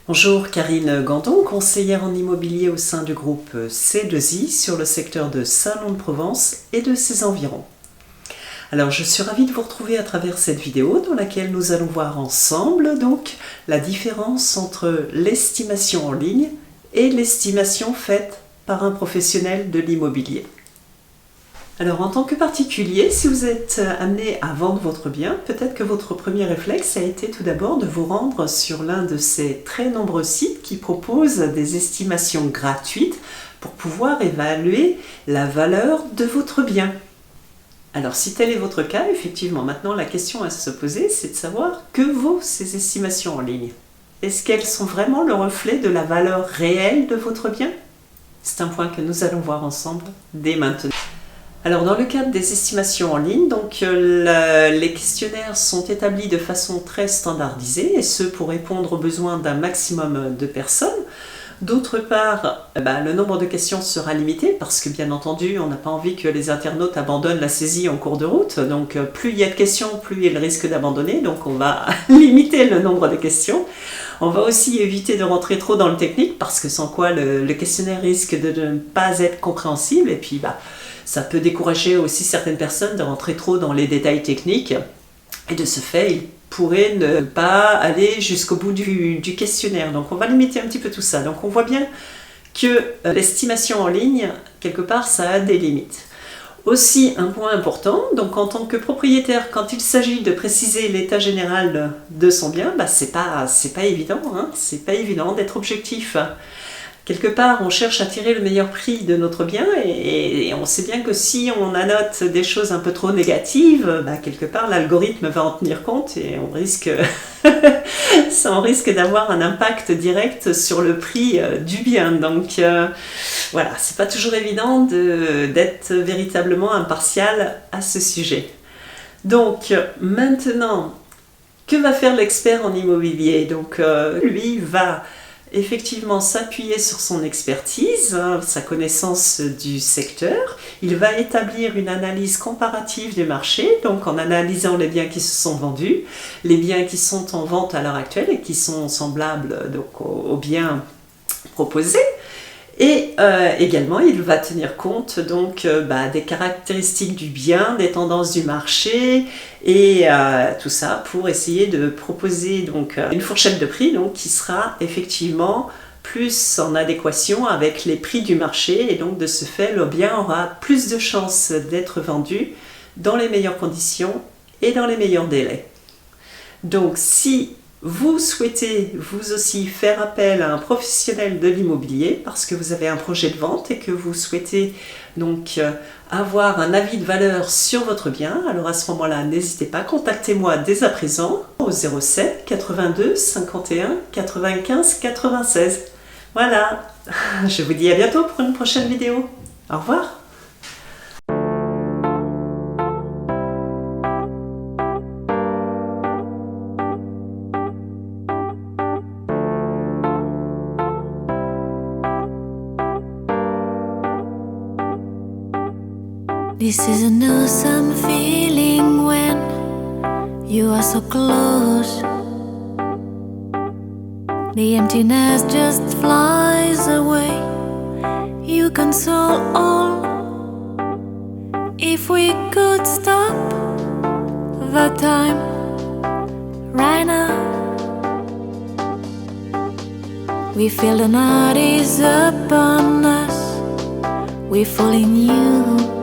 Bonjour, Karine Gandon, conseillère en immobilier au sein du groupe C2I sur le secteur de Salon-de-Provence et de ses environs. Alors je suis ravie de vous retrouver à travers cette vidéo dans laquelle nous allons voir ensemble donc la différence entre l'estimation en ligne et l'estimation faite par un professionnel de l'immobilier. Alors en tant que particulier, si vous êtes amené à vendre votre bien, peut-être que votre premier réflexe a été tout d'abord de vous rendre sur l'un de ces très nombreux sites qui proposent des estimations gratuites pour pouvoir évaluer la valeur de votre bien. Alors si tel est votre cas, effectivement, maintenant la question à se poser, c'est de savoir que vaut ces estimations en ligne. Est-ce qu'elles sont vraiment le reflet de la valeur réelle de votre bien? C'est un point que nous allons voir ensemble dès maintenant. Alors dans le cadre des estimations en ligne, donc, les questionnaires sont établis de façon très standardisée et ce pour répondre aux besoins d'un maximum de personnes. D'autre part, le nombre de questions sera limité parce que bien entendu on n'a pas envie que les internautes abandonnent la saisie en cours de route. Donc plus il y a de questions, plus il y a le risque d'abandonner. Donc on va limiter le nombre de questions. On va aussi éviter de rentrer trop dans le technique parce que sans quoi le questionnaire risque de ne pas être compréhensible et puis ça peut décourager aussi certaines personnes de rentrer trop dans les détails techniques et de ce fait, ils pourraient ne pas aller jusqu'au bout du questionnaire. Donc on va limiter un petit peu tout ça. Donc on voit bien que l'estimation en ligne, quelque part, ça a des limites. Aussi, un point important, donc en tant que propriétaire, quand il s'agit de préciser l'état général de son bien, c'est pas évident, c'est pas évident d'être objectif. Quelque part, on cherche à tirer le meilleur prix de notre bien et on sait bien que si on annote des choses un peu trop négatives, quelque part l'algorithme va en tenir compte et on risque d'avoir un impact direct sur le prix du bien. Donc voilà, c'est pas toujours évident d'être véritablement impartial à ce sujet. Donc maintenant, que va faire l'expert en immobilier? Donc lui va effectivement s'appuyer sur son expertise, sa connaissance du secteur. Il va établir une analyse comparative du marché, donc en analysant les biens qui se sont vendus, les biens qui sont en vente à l'heure actuelle et qui sont semblables donc, aux biens proposés. Et également, il va tenir compte donc, des caractéristiques du bien, des tendances du marché et tout ça pour essayer de proposer donc, une fourchette de prix donc, qui sera effectivement plus en adéquation avec les prix du marché et donc de ce fait, le bien aura plus de chances d'être vendu dans les meilleures conditions et dans les meilleurs délais. Donc si vous souhaitez vous aussi faire appel à un professionnel de l'immobilier parce que vous avez un projet de vente et que vous souhaitez donc avoir un avis de valeur sur votre bien, alors à ce moment-là, n'hésitez pas, contactez-moi dès à présent au 07 82 51 95 96. Voilà, je vous dis à bientôt pour une prochaine vidéo. Au revoir. This is an awesome feeling when you are so close. The emptiness just flies away. You console all. If we could stop the time right now, we feel the night is upon us. We fall in you.